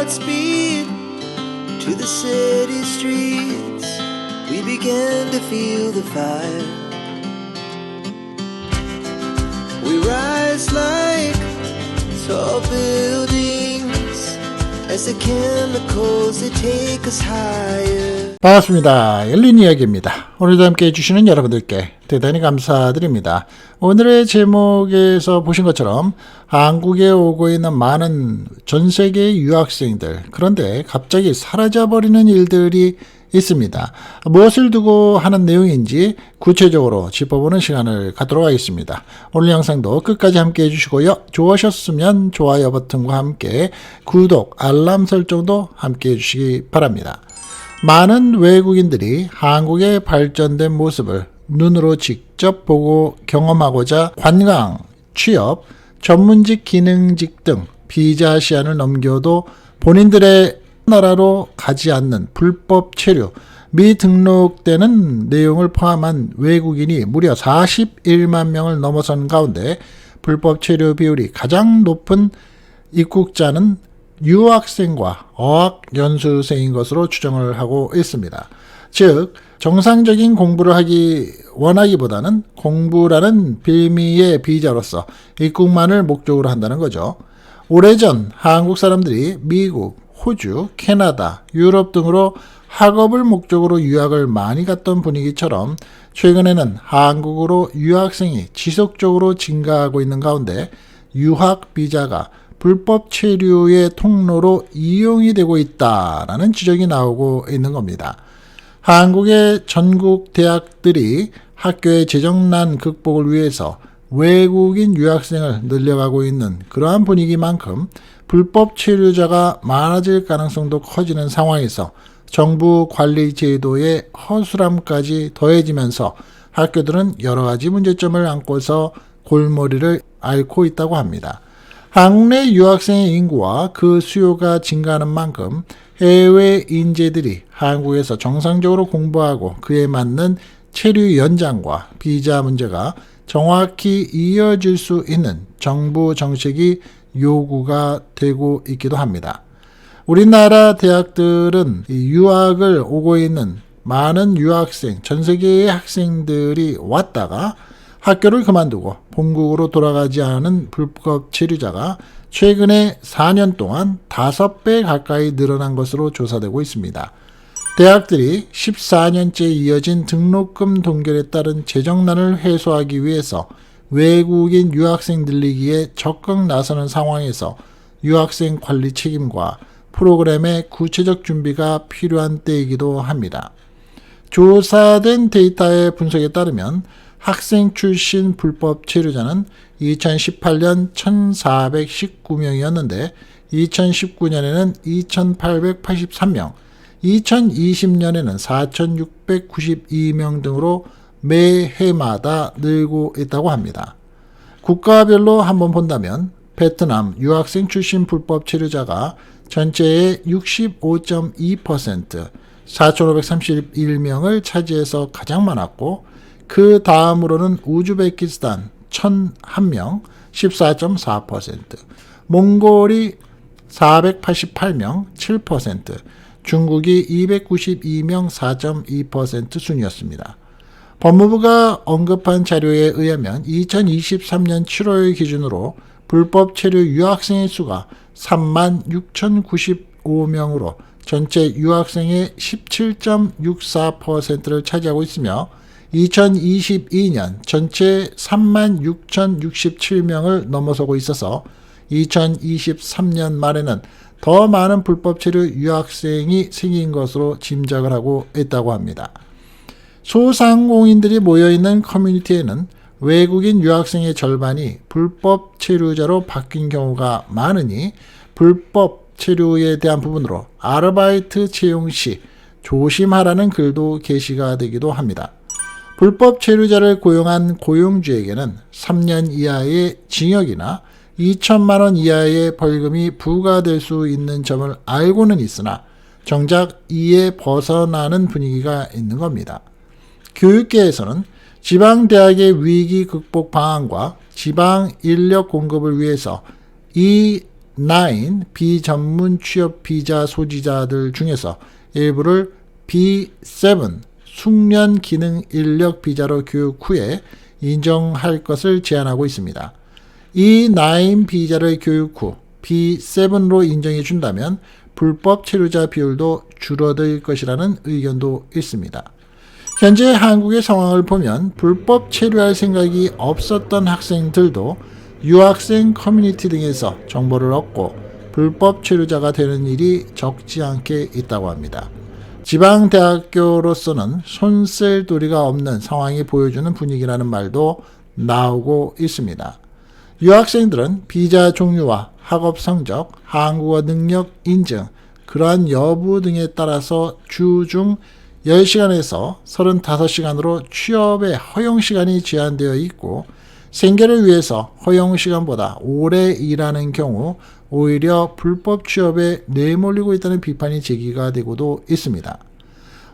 Godspeed to the city streets. We began to feel the fire. We rise like tall buildings as the chemicals they take us higher. 반갑습니다. 열린 이야기입니다. 오늘도 함께 해주시는 여러분들께 대단히 감사드립니다. 오늘의 제목에서 보신 것처럼 한국에 오고 있는 많은 전 세계의 유학생들, 그런데 갑자기 사라져버리는 일들이 있습니다. 무엇을 두고 하는 내용인지 구체적으로 짚어보는 시간을 갖도록 하겠습니다. 오늘 영상도 끝까지 함께 해주시고요. 좋아하셨으면 좋아요 버튼과 함께 구독, 알람 설정도 함께 해주시기 바랍니다. 많은 외국인들이 한국의 발전된 모습을 눈으로 직접 보고 경험하고자 관광, 취업, 전문직, 기능직 등 비자 시한을 넘겨도 본인들의 나라로 가지 않는 불법 체류, 미등록되는 내용을 포함한 외국인이 무려 41만 명을 넘어선 가운데 불법 체류 비율이 가장 높은 입국자는 유학생과 어학연수생인 것으로 추정을 하고 있습니다. 즉, 정상적인 공부를 하기 원하기보다는 공부라는 빌미의 비자로서 입국만을 목적으로 한다는 거죠. 오래전 한국 사람들이 미국, 호주, 캐나다, 유럽 등으로 학업을 목적으로 유학을 많이 갔던 분위기처럼 최근에는 한국으로 유학생이 지속적으로 증가하고 있는 가운데 유학 비자가 불법 체류의 통로로 이용이 되고 있다라는 지적이 나오고 있는 겁니다. 한국의 전국 대학들이 학교의 재정난 극복을 위해서 외국인 유학생을 늘려가고 있는 그러한 분위기만큼 불법 체류자가 많아질 가능성도 커지는 상황에서 정부 관리 제도의 허술함까지 더해지면서 학교들은 여러 가지 문제점을 안고서 골머리를 앓고 있다고 합니다. 한국 내 유학생의 인구와 그 수요가 증가하는 만큼 해외 인재들이 한국에서 정상적으로 공부하고 그에 맞는 체류 연장과 비자 문제가 정확히 이어질 수 있는 정부 정책이 요구가 되고 있기도 합니다. 우리나라 대학들은 유학을 오고 있는 많은 유학생, 전 세계의 학생들이 왔다가 학교를 그만두고 본국으로 돌아가지 않은 불법 체류자가 최근에 4년 동안 5배 가까이 늘어난 것으로 조사되고 있습니다. 대학들이 14년째 이어진 등록금 동결에 따른 재정난을 해소하기 위해서 외국인 유학생 늘리기에 적극 나서는 상황에서 유학생 관리 책임과 프로그램의 구체적 준비가 필요한 때이기도 합니다. 조사된 데이터의 분석에 따르면 학생 출신 불법 체류자는 2018년 1,419명이었는데 2019년에는 2,883명, 2020년에는 4,692명 등으로 매해마다 늘고 있다고 합니다. 국가별로 한번 본다면 베트남 유학생 출신 불법 체류자가 전체의 65.2%, 4,531명을 차지해서 가장 많았고 그 다음으로는 우즈베키스탄 1,001명, 14.4%, 몽골이 488명, 7%, 중국이 292명, 4.2% 순이었습니다. 법무부가 언급한 자료에 의하면 2023년 7월 기준으로 불법 체류 유학생의 수가 36,095명으로 전체 유학생의 17.64%를 차지하고 있으며 2022년 전체 36,067명을 넘어서고 있어서 2023년 말에는 더 많은 불법 체류 유학생이 생긴 것으로 짐작을 하고 있다고 합니다. 소상공인들이 모여있는 커뮤니티에는 외국인 유학생의 절반이 불법 체류자로 바뀐 경우가 많으니 불법 체류에 대한 부분으로 아르바이트 채용 시 조심하라는 글도 게시가 되기도 합니다. 불법 체류자를 고용한 고용주에게는 3년 이하의 징역이나 2천만 원 이하의 벌금이 부과될 수 있는 점을 알고는 있으나 정작 이에 벗어나는 분위기가 있는 겁니다. 교육계에서는 지방대학의 위기 극복 방안과 지방 인력 공급을 위해서 이 B9 비전문 취업 비자 소지자들 중에서 일부를 B7 숙련 기능 인력 비자로 교육 후에 인정할 것을 제안하고 있습니다. 이 9 비자를 교육 후 B7로 인정해 준다면 불법 체류자 비율도 줄어들 것이라는 의견도 있습니다. 현재 한국의 상황을 보면 불법 체류할 생각이 없었던 학생들도 유학생 커뮤니티 등에서 정보를 얻고 불법 체류자가 되는 일이 적지 않게 있다고 합니다. 지방대학교로서는 손쓸 도리가 없는 상황이 보여주는 분위기라는 말도 나오고 있습니다. 유학생들은 비자 종류와 학업 성적, 한국어 능력 인증, 그러한 여부 등에 따라서 주 중 10시간에서 35시간으로 취업의 허용시간이 제한되어 있고 생계를 위해서 허용시간보다 오래 일하는 경우 오히려 불법 취업에 내몰리고 있다는 비판이 제기가 되고도 있습니다.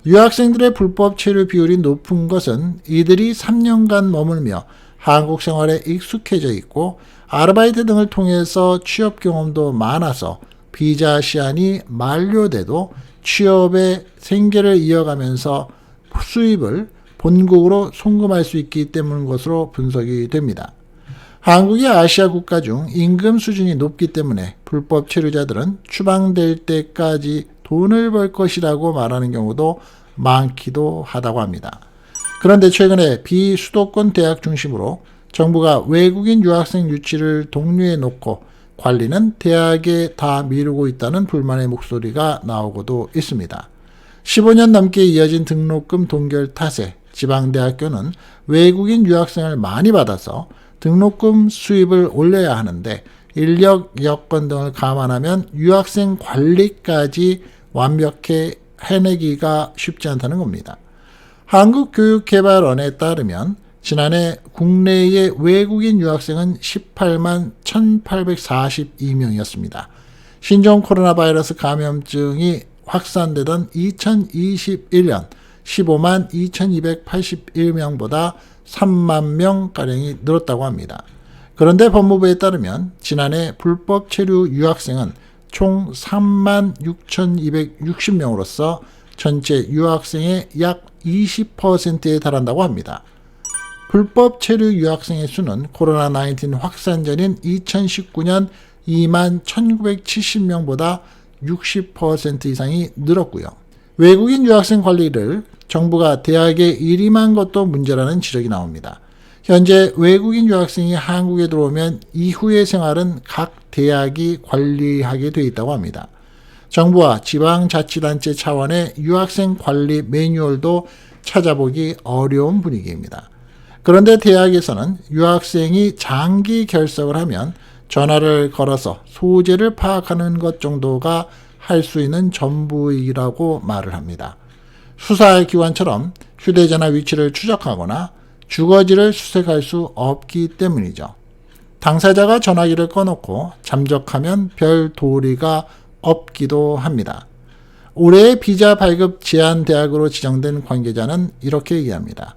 유학생들의 불법 체류 비율이 높은 것은 이들이 3년간 머물며 한국 생활에 익숙해져 있고 아르바이트 등을 통해서 취업 경험도 많아서 비자 시한이 만료돼도 취업의 생계를 이어가면서 수입을 본국으로 송금할 수 있기 때문인 것으로 분석이 됩니다. 한국이 아시아 국가 중 임금 수준이 높기 때문에 불법 체류자들은 추방될 때까지 돈을 벌 것이라고 말하는 경우도 많기도 하다고 합니다. 그런데 최근에 비수도권 대학 중심으로 정부가 외국인 유학생 유치를 독려해 놓고 관리는 대학에 다 미루고 있다는 불만의 목소리가 나오고도 있습니다. 15년 넘게 이어진 등록금 동결 탓에 지방대학교는 외국인 유학생을 많이 받아서 등록금 수입을 올려야 하는데 인력 여건 등을 감안하면 유학생 관리까지 완벽히 해내기가 쉽지 않다는 겁니다. 한국교육개발원에 따르면 지난해 국내의 외국인 유학생은 18만 1842명이었습니다. 신종 코로나 바이러스 감염증이 확산되던 2021년 15만 2281명보다 3만 명가량이 늘었다고 합니다. 그런데 법무부에 따르면 지난해 불법 체류 유학생은 총 3만 6260명으로서 전체 유학생의 약 20%에 달한다고 합니다. 불법 체류 유학생의 수는 코로나19 확산 전인 2019년 2만 1970명보다 60% 이상이 늘었고요. 외국인 유학생 관리를 정부가 대학에 일임한 것도 문제라는 지적이 나옵니다. 현재 외국인 유학생이 한국에 들어오면 이후의 생활은 각 대학이 관리하게 되어 있다고 합니다. 정부와 지방자치단체 차원의 유학생 관리 매뉴얼도 찾아보기 어려운 분위기입니다. 그런데 대학에서는 유학생이 장기 결석을 하면 전화를 걸어서 소재를 파악하는 것 정도가 할 수 있는 전부이라고 말을 합니다. 수사기관처럼 휴대전화 위치를 추적하거나 주거지를 수색할 수 없기 때문이죠. 당사자가 전화기를 꺼놓고 잠적하면 별 도리가 없기도 합니다. 올해의 비자 발급 제한 대학으로 지정된 관계자는 이렇게 얘기합니다.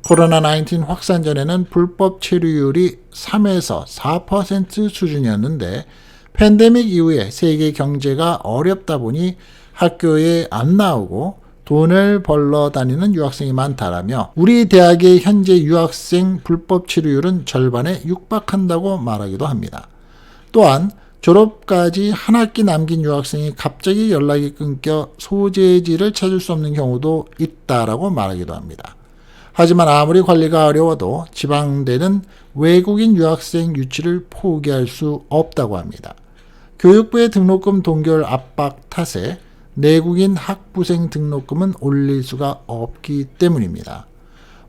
코로나19 확산 전에는 불법 체류율이 3에서 4% 수준이었는데 팬데믹 이후에 세계 경제가 어렵다 보니 학교에 안 나오고 돈을 벌러 다니는 유학생이 많다라며 우리 대학의 현재 유학생 불법 체류율은 절반에 육박한다고 말하기도 합니다. 또한 졸업까지 한 학기 남긴 유학생이 갑자기 연락이 끊겨 소재지를 찾을 수 없는 경우도 있다라고 말하기도 합니다. 하지만 아무리 관리가 어려워도 지방대는 외국인 유학생 유치를 포기할 수 없다고 합니다. 교육부의 등록금 동결 압박 탓에 내국인 학부생 등록금은 올릴 수가 없기 때문입니다.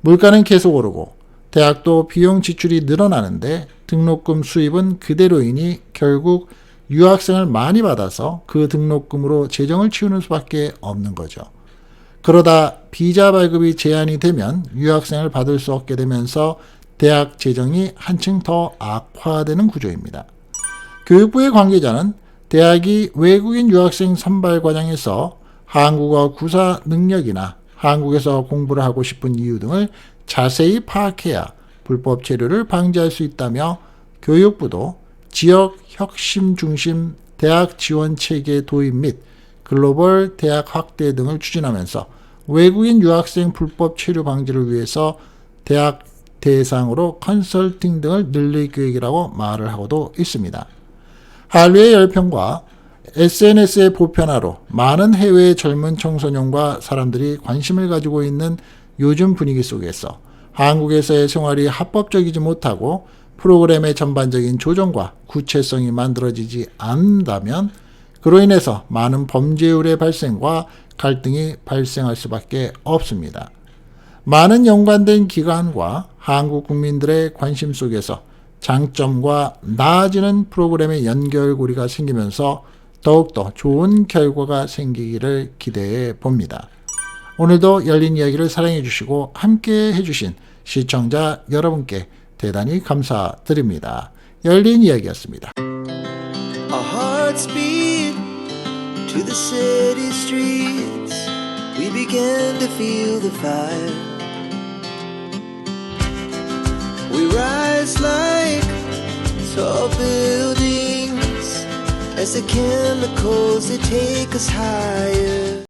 물가는 계속 오르고 대학도 비용 지출이 늘어나는데 등록금 수입은 그대로이니 결국 유학생을 많이 받아서 그 등록금으로 재정을 치우는 수밖에 없는 거죠. 그러다 비자 발급이 제한이 되면 유학생을 받을 수 없게 되면서 대학 재정이 한층 더 악화되는 구조입니다. 교육부의 관계자는 대학이 외국인 유학생 선발 과정에서 한국어 구사 능력이나 한국에서 공부를 하고 싶은 이유 등을 자세히 파악해야 불법 체류를 방지할 수 있다며 교육부도 지역 혁신 중심 대학 지원 체계 도입 및 글로벌 대학 확대 등을 추진하면서 외국인 유학생 불법 체류 방지를 위해서 대학 대상으로 컨설팅 등을 늘릴 계획이라고 말을 하고도 있습니다. 한류의 열평과 SNS의 보편화로 많은 해외의 젊은 청소년과 사람들이 관심을 가지고 있는 요즘 분위기 속에서 한국에서의 생활이 합법적이지 못하고 프로그램의 전반적인 조정과 구체성이 만들어지지 않는다면 그로 인해서 많은 범죄율의 발생과 갈등이 발생할 수밖에 없습니다. 많은 연관된 기관과 한국 국민들의 관심 속에서 장점과 나아지는 프로그램의 연결고리가 생기면서 더욱더 좋은 결과가 생기기를 기대해 봅니다. 오늘도 열린 이야기를 사랑해 주시고 함께 해주신 시청자 여러분께 대단히 감사드립니다. 열린 이야기였습니다. Our hearts beat to the city streets. We began to feel the fire. We rise like tall buildings as the chemicals they take us higher.